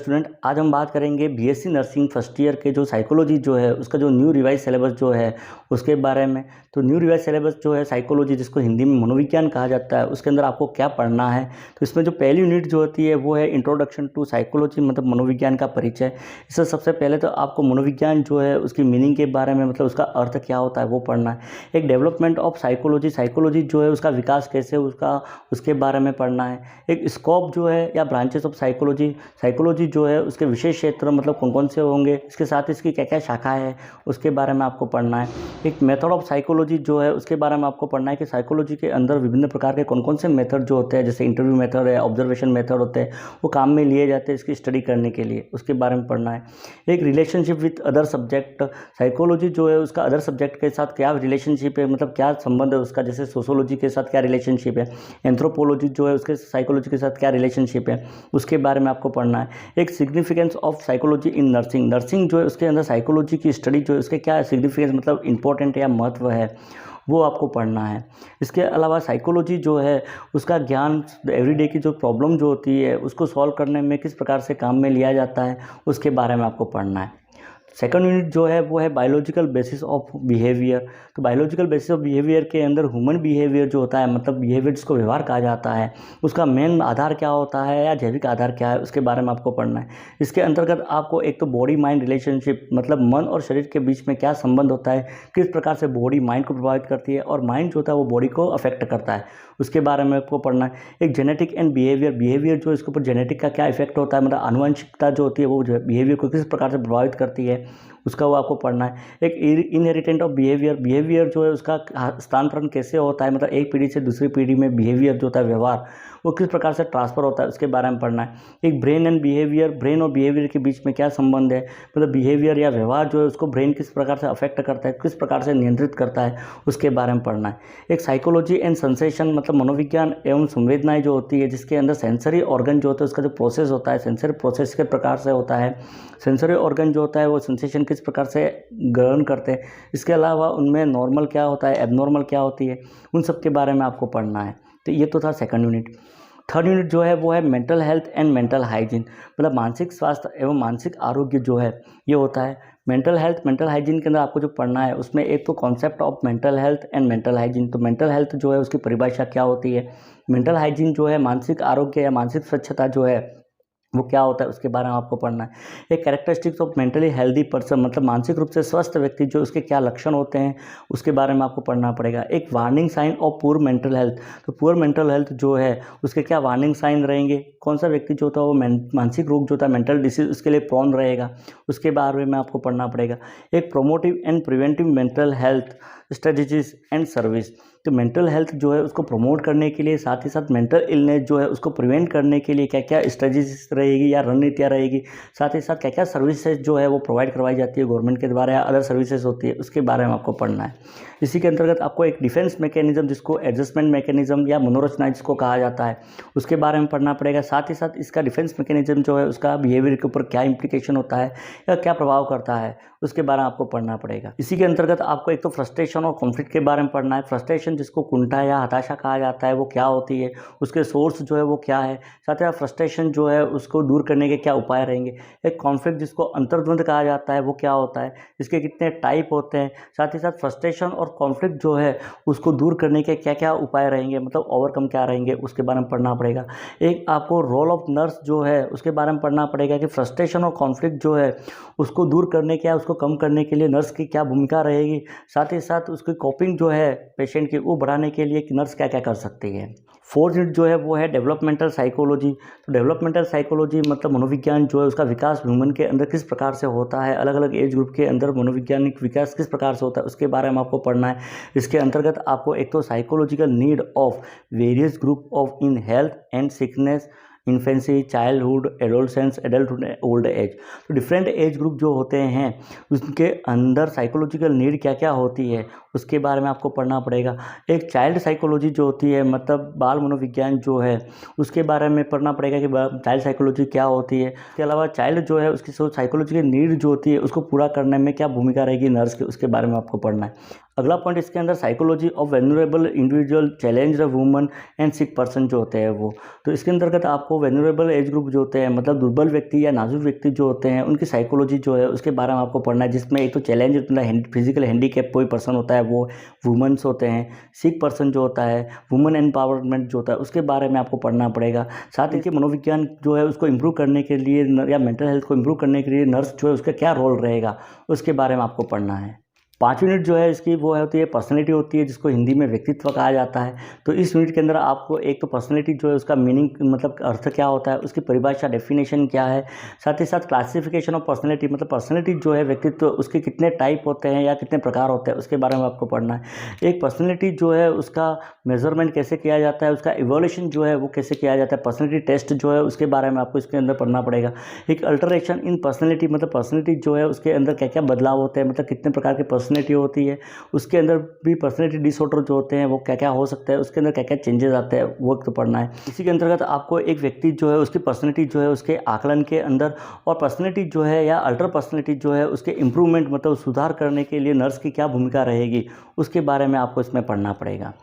Student, आज हम बात करेंगे बीएससी नर्सिंग फर्स्ट ईयर के जो साइकोलॉजी जो है उसका जो न्यू रिवाइज सिलेबस जो है उसके बारे में। तो न्यू रिवाइज सिलेबस जो है साइकोलॉजी, जिसको हिंदी में मनोविज्ञान कहा जाता है, उसके अंदर आपको क्या पढ़ना है। तो इसमें जो पहली यूनिट जो होती है वो है इंट्रोडक्शन टू साइकोलॉजी, मतलब मनोविज्ञान का परिचय। इससे सबसे पहले तो आपको मनोविज्ञान जो है उसकी मीनिंग के बारे में, मतलब उसका अर्थ क्या होता है वो पढ़ना है। एक डेवलपमेंट ऑफ साइकोलॉजी, साइकोलॉजी जो है उसका विकास कैसे उसके बारे में पढ़ना है। एक स्कोप जो है या ब्रांचेस ऑफ साइकोलॉजी, साइकोलॉजी जो है उसके विशेष क्षेत्र मतलब कौन कौन से होंगे, इसके साथ इसकी क्या क्या शाखा है उसके बारे में आपको पढ़ना है। एक मेथड ऑफ साइकोलॉजी जो है उसके बारे में आपको पढ़ना है कि साइकोलॉजी के अंदर विभिन्न प्रकार के कौन कौन से मेथड जो होते हैं, जैसे इंटरव्यू मेथड है, ऑब्जर्वेशन मेथड होते हैं, वो काम में लिए जाते हैं इसकी स्टडी करने के लिए, उसके बारे में पढ़ना है। एक relationship with other subject, psychology जो है उसका अदर सब्जेक्ट के साथ क्या रिलेशनशिप है, मतलब क्या संबंध है उसका, जैसे सोशोलॉजी के साथ क्या रिलेशनशिप है, एंथ्रोपोलॉजी जो है उसके साइकोलॉजी के साथ क्या रिलेशनशिप है, उसके बारे में आपको पढ़ना है। एक significance of psychology in nursing, nursing जो है उसके अंदर साइकोलॉजी की स्टडी जो है उसके क्या सिग्निफिकेंस मतलब इंपॉर्टेंट या महत्व है वो आपको पढ़ना है। इसके अलावा साइकोलॉजी जो है उसका ज्ञान एवरीडे की जो प्रॉब्लम जो होती है उसको सॉल्व करने में किस प्रकार से काम में लिया जाता है उसके बारे में आपको पढ़ना है। सेकंड यूनिट जो है वो है बायोलॉजिकल बेसिस ऑफ बिहेवियर। तो बायोलॉजिकल बेसिस ऑफ बिहेवियर के अंदर ह्यूमन बिहेवियर जो होता है, मतलब बिहेवियर जिसको व्यवहार कहा जाता है, उसका मेन आधार क्या होता है या जैविक आधार क्या है उसके बारे में आपको पढ़ना है। इसके अंतर्गत आपको एक तो बॉडी माइंड रिलेशनशिप, मतलब मन और शरीर के बीच में क्या संबंध होता है, किस प्रकार से बॉडी माइंड को प्रभावित करती है और माइंड जो होता है वो बॉडी को अफेक्ट करता है, उसके बारे में आपको पढ़ना है। एक जेनेटिक एंड बिहेवियर, बिहेवियर जो इसके ऊपर जेनेटिक का क्या इफेक्ट होता है, मतलब आनुवंशिकता जो होती है वो जो बिहेवियर को किस प्रकार से प्रभावित करती है उसका वो आपको पढ़ना है। एक इनहेरिटेंट ऑफ बिहेवियर, बिहेवियर जो है उसका स्थानांतरण कैसे होता है, मतलब एक पीढ़ी से दूसरी पीढ़ी में बिहेवियर जो होता है व्यवहार वो किस प्रकार से ट्रांसफ़र होता है उसके बारे में पढ़ना है। एक ब्रेन एंड बिहेवियर, ब्रेन और बिहेवियर के बीच में क्या संबंध है, मतलब बिहेवियर या व्यवहार जो है उसको ब्रेन किस प्रकार से अफेक्ट करता है, किस प्रकार से नियंत्रित करता है उसके बारे में पढ़ना है। एक साइकोलॉजी एंड सेंसेशन, मतलब मनोविज्ञान एवं संवेदनाएं जो होती है जिसके अंदर सेंसरी ऑर्गन जो होता है उसका जो प्रोसेस होता है, सेंसरी प्रोसेस के प्रकार से होता है। सेंसरी ऑर्गन जो होता है वो सेंसेशन किस प्रकार से ग्रहण करते हैं, इसके अलावा उनमें नॉर्मल क्या होता है, एबनॉर्मल क्या होती है, उन सब के बारे में आपको पढ़ना है। तो ये तो था सेकंड यूनिट। थर्ड यूनिट जो है वो है mental health and mental hygiene, मतलब मानसिक स्वास्थ्य एवं मानसिक आरोग्य जो है ये होता है। मेंटल हेल्थ मेंटल हाइजीन के अंदर आपको जो पढ़ना है उसमें एक तो concept of mental health and mental hygiene, तो मेंटल हेल्थ जो है उसकी परिभाषा क्या होती है, मेंटल हाइजीन जो है मानसिक आरोग्य या मानसिक स्वच्छता जो है वो क्या होता है उसके बारे में आपको पढ़ना है। एक characteristics of mentally healthy person, मतलब मानसिक रूप से स्वस्थ व्यक्ति जो उसके क्या लक्षण होते हैं उसके बारे में आपको पढ़ना पड़ेगा। एक warning sign of poor mental health, तो पुअर मेंटल हेल्थ जो है उसके क्या वार्निंग साइन रहेंगे, कौन सा व्यक्ति जो होता है वो मानसिक रोग जो होता है मेंटल डिसीज उसके लिए प्रोन रहेगा, उसके बारे में आपको पढ़ना पड़ेगा। एक promotive and preventive mental health strategies and service, तो मेंटल हेल्थ जो है उसको प्रमोट करने के लिए, साथ ही साथ मेंटल इलनेस जो है उसको प्रिवेंट करने के लिए क्या क्या स्ट्रेटजीज रहेगी या रणनीतियाँ रहेगी, साथ ही साथ क्या क्या सर्विसेज जो है वो प्रोवाइड करवाई जाती है गवर्नमेंट के द्वारा या अदर सर्विसेज होती है उसके बारे में आपको पढ़ना है। इसी के अंतर्गत आपको एक डिफेंस मैकेनिज्म जिसको एडजस्टमेंट मैकेनिज्म या मनोरचना जिसको कहा जाता है उसके बारे में पढ़ना पड़ेगा। साथ ही साथ इसका डिफेंस मैकेनिज्म जो है उसका बिहेवियर के ऊपर क्या इंप्लीकेशन होता है या क्या प्रभाव करता है उसके बारे में आपको पढ़ना पड़ेगा। इसी के अंतर्गत आपको एक तो फ्रस्ट्रेशन और कॉन्फ्लिक्ट के बारे में पढ़ना है। फ्रस्ट्रेशन जिसको कुंठा या हताशा कहा जाता है वो क्या होती है, उसके सोर्स जो है वो क्या है, साथ ही साथ फ्रस्ट्रेशन जो है उसको दूर करने के क्या उपाय रहेंगे। एक कॉन्फ्लिक्ट जिसको अंतर्द्वंद कहा जाता है वो क्या होता है, इसके कितने टाइप होते हैं, साथ ही साथ फ्रस्ट्रेशन और कॉन्फ्लिक्ट जो है उसको दूर करने के क्या क्या उपाय रहेंगे, मतलब ओवरकम क्या रहेंगे उसके बारे में पढ़ना पड़ेगा। एक आपको रोल ऑफ नर्स जो है उसके बारे में पढ़ना पड़ेगा कि फ्रस्ट्रेशन और कॉन्फ्लिक्ट जो है उसको दूर करने के या उसको कम करने के लिए नर्स की क्या भूमिका रहेगी, साथ ही साथ उसकी कोपिंग जो है पेशेंट की वो बढ़ाने के लिए कि नर्स क्या क्या कर सकती है। फोर्थ यूनिट जो है वो है डेवलपमेंटल साइकोलॉजी। तो डेवलपमेंटल साइकोलॉजी मतलब मनोविज्ञान जो है उसका विकास ह्यूमन के अंदर किस प्रकार से होता है, अलग अलग एज ग्रुप के अंदर मनोवैज्ञानिक विकास किस प्रकार से होता है उसके बारे में आपको पढ़ना है। इसके अंतर्गत आपको एक तो psychological need of various group of in health and sickness, infancy, childhood, adolescence, adulthood, old age, तो डिफरेंट एज ग्रुप जो होते हैं उसके अंदर साइकोलॉजिकल नीड क्या क्या होती है उसके बारे में आपको पढ़ना पड़ेगा। एक चाइल्ड साइकोलॉजी जो होती है मतलब बाल मनोविज्ञान जो है उसके बारे में पढ़ना पड़ेगा कि चाइल्ड साइकोलॉजी क्या होती है। इसके अलावा चाइल्ड जो है उसकी साइकोलॉजिकल नीड जो होती है उसको पूरा करने में क्या भूमिका रहेगी नर्स की, उसके बारे में आपको पढ़ना है। अगला पॉइंट इसके अंदर psychology of vulnerable individual, challenge woman and sick person जो होते हैं वो। तो इसके अंतर्गत आपको वेल्नरेबल एज ग्रुप जो होते हैं, मतलब दुर्बल व्यक्ति या नाजुक व्यक्ति जो होते हैं, उनकी साइकोलॉजी जो है उसके बारे में आपको पढ़ना है, जिसमें एक तो चैलेंज मतलब फिजिकल हैंडीकैप कोई पर्सन होता है वो वुमेन्स होते हैं, सिक पर्सन जो होता है, वुमेन एम्पावरमेंट जो होता है उसके बारे में आपको पढ़ना पड़ेगा। साथ ही मनोविज्ञान जो है उसको इम्प्रूव करने के लिए या मेंटल हेल्थ को इम्प्रूव करने के लिए नर्स जो है उसका क्या रोल रहेगा उसके बारे में आपको पढ़ना है। 5 यूनिट जो है इसकी वो होती है पर्सनैलिटी होती है, जिसको हिंदी में व्यक्तित्व कहा जाता है। तो इस यूनिट के अंदर आपको एक तो पर्सनैलिटी जो है उसका मीनिंग मतलब अर्थ क्या होता है, उसकी परिभाषा डेफिनेशन क्या है, साथ ही साथ क्लासिफिकेशन ऑफ पर्सनैलिटी मतलब पर्सनैलिटी जो है व्यक्तित्व उसके कितने टाइप होते हैं या कितने प्रकार होते हैं उसके बारे में आपको पढ़ना है। एक पर्सनैलिटी जो है उसका मेजरमेंट कैसे किया जाता है, उसका इवोल्यूशन जो है वो कैसे किया जाता है, पर्सनैलिटी टेस्ट जो है उसके बारे में आपको इसके अंदर पढ़ना पड़ेगा। एक अल्टरेशन इन पर्सनैलिटी मतलब पर्सनैलिटी जो है उसके अंदर क्या क्या बदलाव होते हैं, मतलब कितने प्रकार की पर्सनैलिटी होती है, उसके अंदर भी पर्सनैलिटी डिसऑर्डर जो होते हैं वो क्या क्या हो सकता है, उसके अंदर क्या क्या चेंजेस आते हैं वो तो पढ़ना है। इसी के अंतर्गत आपको एक व्यक्ति जो है उसकी पर्सनैलिटी जो है उसके आकलन के अंदर और पर्सनैलिटी जो है या अल्टर पर्सनैलिटी जो है उसके इम्प्रूवमेंट मतलब सुधार करने के लिए नर्स की क्या भूमिका रहेगी उसके बारे में आपको इसमें पढ़ना पड़ेगा।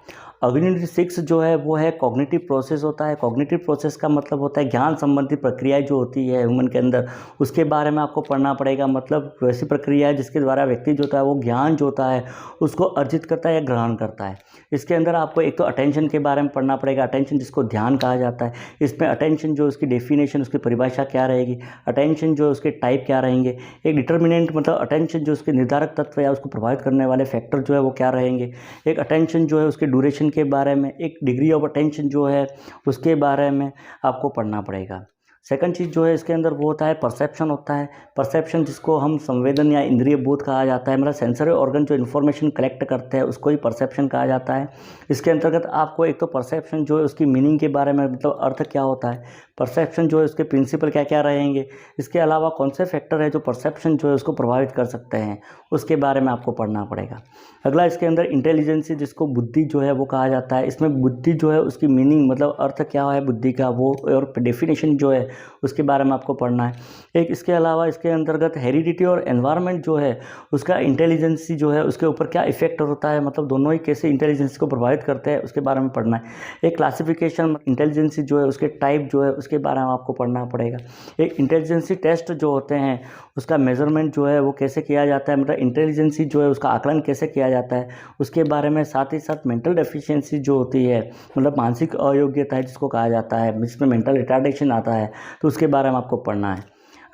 अगली यूनिट 6 जो है वो है कॉग्निटिव प्रोसेस होता है। कॉग्निटिव प्रोसेस का मतलब होता है ज्ञान संबंधी प्रक्रियाएं जो होती है ह्यूमन के अंदर, उसके बारे में आपको पढ़ना पड़ेगा। मतलब वैसी प्रक्रिया है जिसके द्वारा व्यक्ति जो होता है वो ज्ञान जो होता है उसको अर्जित करता है या ग्रहण करता है। इसके अंदर आपको एक तो अटेंशन के बारे में पढ़ना पड़ेगा, अटेंशन जिसको ध्यान कहा जाता है। इसमें अटेंशन जो उसकी डेफिनेशन उसकी परिभाषा क्या रहेगी, अटेंशन जो उसके टाइप क्या रहेंगे, एक डिटर्मिनेंट मतलब अटेंशन जो उसके निर्धारक तत्व या उसको प्रभावित करने वाले फैक्टर जो है वो क्या रहेंगे, एक अटेंशन जो है उसके ड्यूरेशन के बारे में, एक डिग्री ऑफ अटेंशन जो है उसके बारे में आपको पढ़ना पड़ेगा। सेकंड चीज़ जो है इसके अंदर वो होता है परसेप्शन होता है। परसेप्शन जिसको हम संवेदन या इंद्रिय बोध कहा जाता है, मतलब सेंसरी ऑर्गन जो इन्फॉर्मेशन कलेक्ट करते हैं उसको ही परसेप्शन कहा जाता है। इसके अंतर्गत आपको एक तो परसेप्शन जो है उसकी मीनिंग के बारे में मतलब अर्थ क्या होता है, परसेप्शन जो है उसके प्रिंसिपल क्या क्या रहेंगे, इसके अलावा कौन से फैक्टर है जो परसेप्शन जो है उसको प्रभावित कर सकते हैं उसके बारे में आपको पढ़ना पड़ेगा। अगला इसके अंदर इंटेलिजेंसी जिसको बुद्धि जो है वो कहा जाता है। इसमें बुद्धि जो है उसकी मीनिंग मतलब अर्थ क्या है बुद्धि का वो और डेफिनेशन जो है उसके बारे में आपको पढ़ना है। एक इसके अलावा इसके अंतर्गत हेरिडिटी और एनवायरनमेंट जो है उसका इंटेलिजेंसी जो है उसके ऊपर क्या इफेक्ट होता है, मतलब दोनों ही कैसे इंटेलिजेंसी को प्रभावित करते हैं उसके बारे में पढ़ना है। एक क्लासिफिकेशन इंटेलिजेंसी जो है उसके टाइप जो है उसके बारे में आपको पढ़ना पड़ेगा। एक इंटेलिजेंसी टेस्ट जो होते हैं उसका मेजरमेंट जो है वो कैसे किया जाता है, मतलब इंटेलिजेंसी जो है उसका आकलन कैसे किया जाता है उसके बारे में। साथ ही साथ मेंटल डेफिशिएंसी जो होती है मतलब मानसिक अयोग्यता है जिसको कहा जाता है, जिसमें मेंटल रिटार्डेशन आता है, तो उसके बारे में आपको पढ़ना है।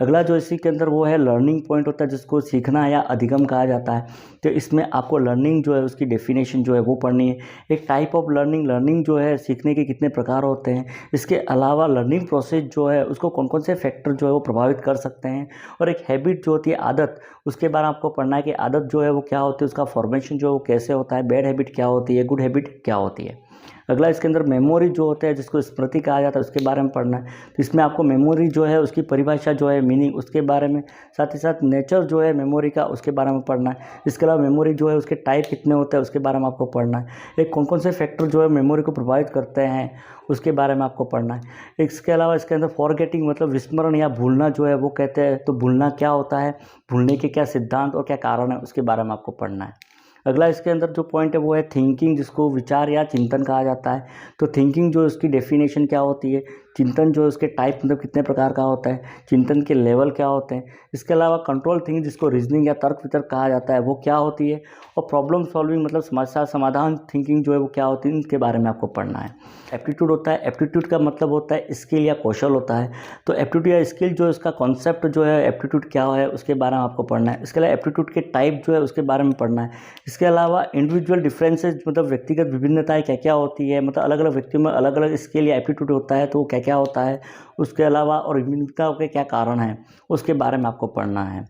अगला जो इसी के अंदर वो है लर्निंग पॉइंट होता है जिसको सीखना या अधिगम कहा जाता है। तो इसमें आपको लर्निंग जो है उसकी डेफिनेशन जो है वो पढ़नी है। एक टाइप ऑफ लर्निंग जो है सीखने के कितने प्रकार होते हैं, इसके अलावा लर्निंग प्रोसेस जो है उसको कौन कौन से फैक्टर जो है वो प्रभावित कर सकते हैं, और एक हैबिट जो होती है आदत उसके बारे में आपको पढ़ना है कि आदत जो है वो क्या होती है, उसका फॉर्मेशन जो है वो कैसे होता है, बैड हैबिट क्या होती है, गुड हैबिट क्या होती है। अगला इसके अंदर मेमोरी जो होता है जिसको स्मृति कहा जाता है उसके बारे में पढ़ना है। तो इसमें आपको मेमोरी जो है उसकी परिभाषा जो है मीनिंग उसके बारे में, साथ ही साथ नेचर जो है मेमोरी का उसके बारे में पढ़ना है। इसके अलावा मेमोरी जो है उसके टाइप कितने होते हैं उसके बारे में आपको पढ़ना है। एक कौन कौन से फैक्टर जो है मेमोरी को प्रभावित करते हैं उसके बारे में आपको पढ़ना है। इसके अलावा इसके अंदर फॉरगेटिंग मतलब विस्मरण या भूलना जो है वो कहते हैं, तो भूलना क्या होता है, भूलने के क्या सिद्धांत और क्या कारण है उसके बारे में आपको पढ़ना है। अगला इसके अंदर जो पॉइंट है वो है थिंकिंग जिसको विचार या चिंतन कहा जाता है। तो थिंकिंग जो उसकी डेफिनेशन क्या होती है, चिंतन जो उसके टाइप मतलब कितने प्रकार का होता है, चिंतन के लेवल क्या होते हैं। इसके अलावा कंट्रोल थिंकिंग जिसको रीजनिंग या तर्क वितर्क कहा जाता है वो क्या होती है, और प्रॉब्लम सॉल्विंग मतलब समस्या समाधान थिंकिंग जो है वो क्या होती है, इनके बारे में आपको पढ़ना है। एप्टीट्यूड होता है, एप्टीट्यूड का मतलब होता है स्किल या कौशल होता है। तो एप्टीट्यूड या स्किल जो है उसका कॉन्सेप्ट जो है एप्टीट्यूड क्या है उसके बारे में आपको पढ़ना है। इसके अलावा एप्टीट्यूड के टाइप जो है उसके बारे में पढ़ना है। इसके अलावा इंडिविजुअल डिफरेंसेस मतलब व्यक्तिगत विभिन्नताएं क्या क्या होती है, मतलब अलग अलग व्यक्तियों में अलग अलग स्किल या एप्टीट्यूड होता है तो वो क्या क्या होता है, उसके अलावा और विभिन्नताओं के क्या कारण हैं उसके बारे में आपको पढ़ना है।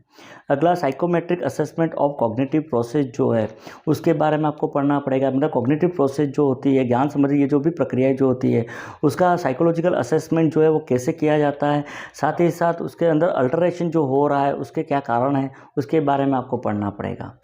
अगला psychometric assessment of cognitive process जो है उसके बारे में आपको पढ़ना पड़ेगा। मतलब कॉग्निटिव प्रोसेस जो होती है ज्ञान संबंधी ये जो भी प्रक्रियाएं जो होती है उसका साइकोलॉजिकल असेसमेंट जो है वो कैसे किया जाता है, साथ ही साथ उसके अंदर अल्टरेशन जो हो रहा है उसके क्या कारण है उसके बारे में आपको पढ़ना पड़ेगा।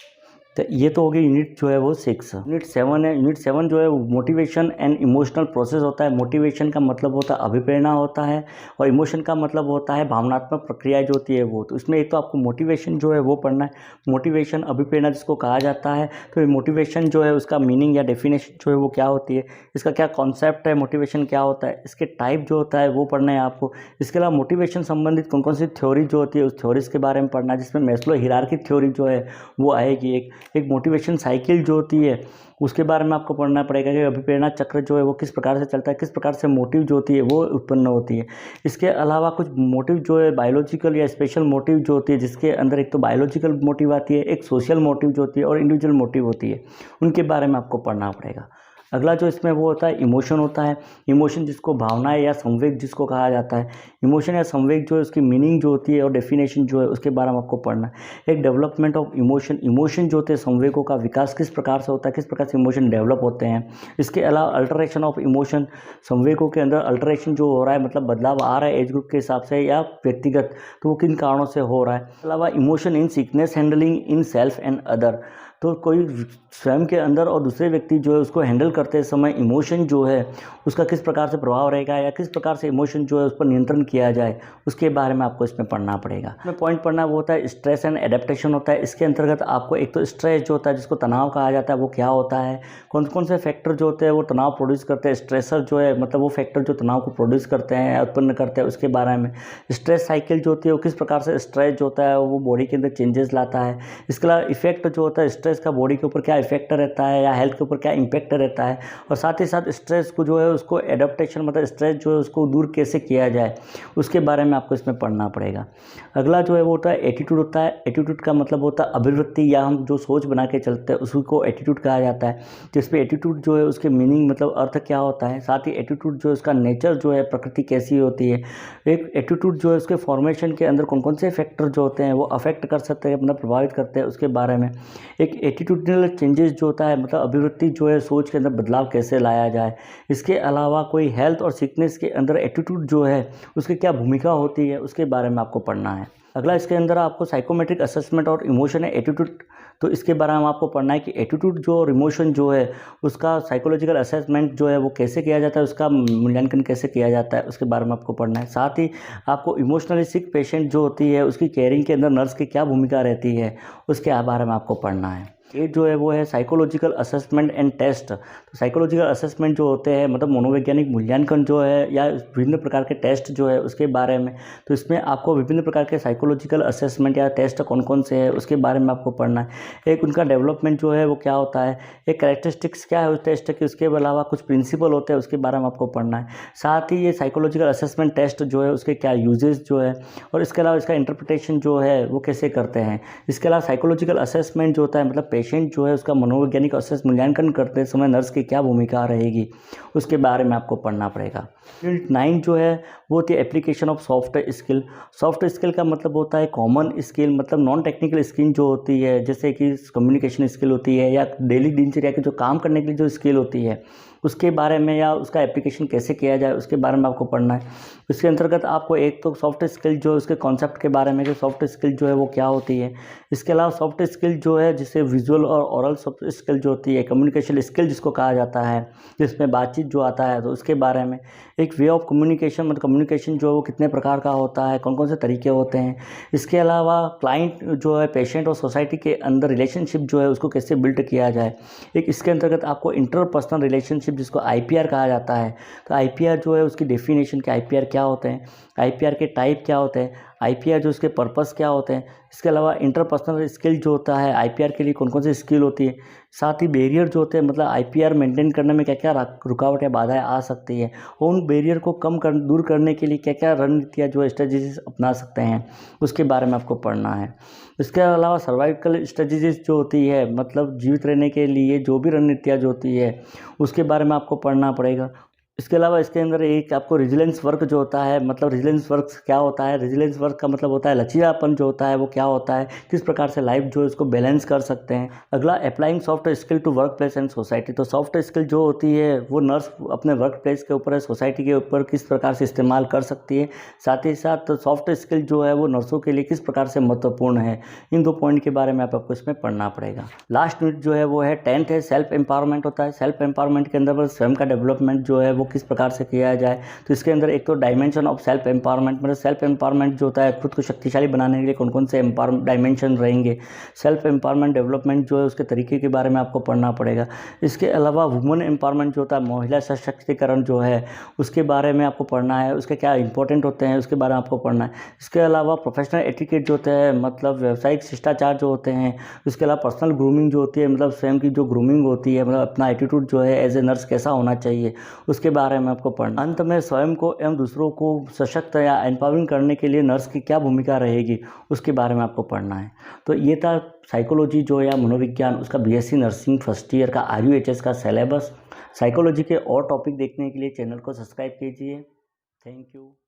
तो ये तो हो गई यूनिट जो है वो 6। यूनिट 7 है। यूनिट 7 जो है वो मोटिवेशन एंड इमोशनल प्रोसेस होता है। मोटिवेशन का मतलब होता है अभिप्रेरणा होता है, और इमोशन का मतलब होता है भावनात्मक प्रक्रिया जो होती है वो। तो इसमें एक तो आपको मोटिवेशन जो है वो पढ़ना है। मोटिवेशन अभिप्रेरणा जिसको कहा जाता है, तो ये मोटिवेशन जो है उसका मीनिंग या डेफिनेशन जो है वो क्या होती है, इसका क्या कॉन्सेप्ट है, मोटिवेशन क्या होता है, इसके टाइप जो होता है वो पढ़ना है आपको। इसके अलावा मोटिवेशन संबंधित कौन कौन सी थ्योरी जो होती है उस थ्योरीज के बारे में पढ़ना है, जिसमें मैस्लो हिरार्की थ्योरी जो है वो आएगी। एक मोटिवेशन साइकिल जो होती है उसके बारे में आपको पढ़ना पड़ेगा कि अभिप्रेरणा चक्र जो है वो किस प्रकार से चलता है, किस प्रकार से मोटिव जो होती है वो उत्पन्न होती है। इसके अलावा कुछ मोटिव जो है बायोलॉजिकल या स्पेशल मोटिव जो होती है, जिसके अंदर एक तो बायोलॉजिकल मोटिव आती है, एक सोशल मोटिव जो होती है, और इंडिविजुअल मोटिव होती है, उनके बारे में आपको पढ़ना पड़ेगा। अगला जो इसमें वो होता है इमोशन होता है। इमोशन जिसको भावना या संवेग जिसको कहा जाता है। इमोशन या संवेग जो है उसकी मीनिंग जो होती है और डेफिनेशन जो है उसके बारे में आपको पढ़ना है। एक डेवलपमेंट ऑफ इमोशन, इमोशन जो होते हैं संवेगों का विकास किस प्रकार से होता है, किस प्रकार से इमोशन डेवलप होते हैं। इसके अलावा अल्टरेशन ऑफ इमोशन, संवेगों के अंदर अल्टरेशन जो हो रहा है, मतलब बदलाव आ रहा है एज ग्रुप के हिसाब से या व्यक्तिगत, तो वो किन कारणों से हो रहा है। इसके अलावा emotion in sickness handling in self and other, तो कोई स्वयं के अंदर और दूसरे व्यक्ति जो है उसको हैंडल करते समय इमोशन जो है उसका किस प्रकार से प्रभाव रहेगा, या किस प्रकार से इमोशन जो है उस पर नियंत्रण किया जाए, उसके बारे में आपको इसमें पढ़ना पड़ेगा। इसमें पॉइंट पढ़ना वो होता है स्ट्रेस एंड एडेप्टेशन होता है। इसके अंतर्गत आपको एक तो स्ट्रेस जो होता है जिसको तनाव कहा जाता है वो क्या होता है, कौन कौन से फैक्टर जो होते हैं वो तनाव प्रोड्यूस करते हैं। स्ट्रेसर जो है मतलब वो फैक्टर जो तनाव को प्रोड्यूस करते हैं, उत्पन्न करते हैं, उसके बारे में। स्ट्रेस साइकिल जो होती है वो किस प्रकार से स्ट्रेस जो होता है वो बॉडी के अंदर चेंजेस लाता है। इसके अलावा इफेक्ट जो होता है स्ट्रेस का बॉडी के ऊपर क्या इफेक्ट रहता है या हेल्थ के ऊपर क्या इम्पैक्ट रहता है, और साथ ही साथ स्ट्रेस को जो है उसको एडेप्टेशन मतलब स्ट्रेस जो है उसको दूर कैसे किया जाए, उसके बारे में आपको इसमें पढ़ना पड़ेगा। अगला जो है वो होता है एटीट्यूड होता है। एटीट्यूड का मतलब होता है अभिवृत्ति, या हम जो सोच बना के चलते हैं उसको एटीट्यूड कहा जाता है। जिसपे एटीट्यूड जो है उसके मीनिंग मतलब अर्थ क्या होता है, साथ ही एटीट्यूड जो है उसका नेचर जो है प्रकृति कैसी होती है। एक एटीट्यूड जो है उसके फॉर्मेशन के अंदर कौन कौन से फैक्टर जो होते हैं वो अफेक्ट कर सकते हैं, मतलब प्रभावित करते हैं, उसके बारे में। एक एटीट्यूडनल चेंजेस जो होता है मतलब अभिवृत्ति जो है सोच के अंदर बदलाव कैसे लाया जाए। इसके अलावा कोई हेल्थ और सिकनेस के अंदर एटीट्यूड जो है उसकी क्या भूमिका होती है, उसके बारे में आपको पढ़ना है। अगला इसके अंदर आपको साइकोमेट्रिक असेसमेंट और इमोशन है एटीट्यूड, तो इसके बारे में आपको पढ़ना है कि एटीट्यूड जो और इमोशन जो है उसका साइकोलॉजिकल असेसमेंट जो है वो कैसे किया जाता है, उसका मूल्यांकन कैसे किया जाता है, उसके बारे में आपको पढ़ना है। साथ ही आपको इमोशनली सिक पेशेंट जो होती है उसकी केयरिंग के अंदर नर्स की क्या भूमिका रहती है, उसके बारे में आपको पढ़ना है। ये जो है वो है साइकोलॉजिकल असेसमेंट एंड टेस्ट। तो साइकोलॉजिकल असेसमेंट जो होते हैं मतलब मनोवैज्ञानिक मूल्यांकन जो है या विभिन्न प्रकार के टेस्ट जो है उसके बारे में। तो इसमें आपको विभिन्न प्रकार के साइकोलॉजिकल असेसमेंट या टेस्ट कौन कौन से हैं उसके बारे में आपको पढ़ना है। एक उनका डेवलपमेंट जो है वो क्या होता है, एक कैरेक्टरिस्टिक्स क्या है उस टेस्ट की, उसके अलावा कुछ प्रिंसिपल होते हैं उसके बारे में आपको पढ़ना है। साथ ही ये साइकोलॉजिकल असेसमेंट टेस्ट जो है उसके क्या यूजेस जो है, और इसके अलावा इसका इंटरप्रिटेशन जो है वो कैसे करते हैं। इसके अलावा साइकोलॉजिकल असेसमेंट जो होता है मतलब पेशेंट जो है उसका मनोवैज्ञानिक असेस मूल्यांकन करते समय नर्स की क्या भूमिका रहेगी, उसके बारे में आपको पढ़ना पड़ेगा। यूनिट 9 जो है वो होती है application of soft skill. Soft skill का मतलब होता है कॉमन स्किल, मतलब नॉन टेक्निकल स्किल जो होती है, जैसे कि कम्युनिकेशन स्किल होती है या डेली दिनचर्या के जो काम करने के लिए जो स्किल होती है उसके बारे में, या उसका एप्लीकेशन कैसे किया जाए उसके बारे में आपको पढ़ना है। इसके अंतर्गत आपको एक तो सॉफ्ट स्किल जो उसके कॉन्सेप्ट के बारे में कि सॉफ्ट स्किल जो है वो क्या होती है। इसके अलावा सॉफ्ट स्किल जो है जिससे विजुअल और ओरल सॉफ्ट स्किल जो होती है, कम्युनिकेशन स्किल जिसको कहा जाता है, जिसमें बातचीत जो आता है, तो उसके बारे में। एक वे ऑफ कम्युनिकेशन मतलब कम्युनिकेशन जो है वो कितने प्रकार का होता है, कौन कौन से तरीके होते हैं। इसके अलावा क्लाइंट जो है पेशेंट और सोसाइटी के अंदर रिलेशनशिप जो है उसको कैसे बिल्ड किया जाए। एक इसके अंतर्गत आपको इंटरपर्सनल रिलेशनशिप जिसको आईपीआर कहा जाता है, तो आईपीआर जो है उसकी डेफिनेशन के आईपीआर क्या होते हैं, आईपीआर के टाइप क्या होते हैं, आईपीआर जो उसके पर्पस क्या होते हैं। इसके अलावा इंटरपर्सनल स्किल जो होता है आईपीआर के लिए कौन कौन सी स्किल होती है। साथ ही बैरियर जो होते हैं मतलब आईपीआर मेंटेन करने में क्या क्या रुकावट या बाधाएं आ सकती है, और उन बैरियर को दूर करने के लिए क्या क्या रणनीतियाँ जो स्ट्रेटजीज अपना सकते हैं, उसके बारे में आपको पढ़ना है। इसके अलावा सर्वाइवल स्ट्रेटजीज जो होती है मतलब जीवित रहने के लिए जो भी रणनीतियाँ जो होती है उसके बारे में आपको पढ़ना पड़ेगा। इसके अलावा इसके अंदर एक आपको रेजिलेंस वर्क जो होता है, मतलब रेजिलेंस वर्क क्या होता है, रेजिलेंस वर्क का मतलब होता है लचीलापन जो होता है वो क्या होता है, किस प्रकार से लाइफ जो है इसको बैलेंस कर सकते हैं। अगला applying soft skill to work place and society. तो सॉफ्ट स्किल जो होती है वो नर्स अपने वर्क प्लेस के ऊपर है, सोसाइटी के ऊपर किस प्रकार से इस्तेमाल कर सकती है। साथ ही साथ सॉफ्ट स्किल जो है वो नर्सों के लिए किस प्रकार से महत्वपूर्ण है। इन 2 पॉइंट के बारे में आपको इसमें पढ़ना पड़ेगा। लास्ट यूनिट जो है वो है 10th है, सेल्फ एम्पावरमेंट होता है। सेल्फ एम्पावरमेंट के अंदर स्वयं का डेवलपमेंट जो है वो किस प्रकार से किया जाए। तो इसके अंदर एक तो डायमेंशन ऑफ सेल्फ एम्पावरमेंट, मतलब सेल्फ एम्पावरमेंट जो होता है खुद को शक्तिशाली बनाने के लिए कौन कौन से डायमेंशन रहेंगे। सेल्फ एम्पावरमेंट डेवलपमेंट जो है उसके तरीके के बारे में आपको पढ़ना पड़ेगा। इसके अलावा वुमेन एम्पावरमेंट जो होता है, महिला सशक्तिकरण जो है उसके बारे में आपको पढ़ना है, उसके क्या इंपॉर्टेंट होते हैं उसके बारे में आपको पढ़ना है। इसके अलावा प्रोफेशनल एटिकेट जो होता है, मतलब व्यावसायिक शिष्टाचार जो होते हैं। उसके अलावा पर्सनल ग्रूमिंग जो होती है, मतलब स्वयं की जो ग्रूमिंग होती है, मतलब अपना एटीट्यूड जो है एज ए नर्स कैसा होना चाहिए उसके बारे में आपको पढ़ना। अंत में स्वयं को एवं दूसरों को सशक्त या एम्पावरिंग करने के लिए नर्स की क्या भूमिका रहेगी उसके बारे में आपको पढ़ना है। तो ये था साइकोलॉजी जो या मनोविज्ञान उसका बीएससी नर्सिंग फर्स्ट ईयर का RUHS का सिलेबस। साइकोलॉजी के और टॉपिक देखने के लिए चैनल को सब्सक्राइब कीजिए। Thank you.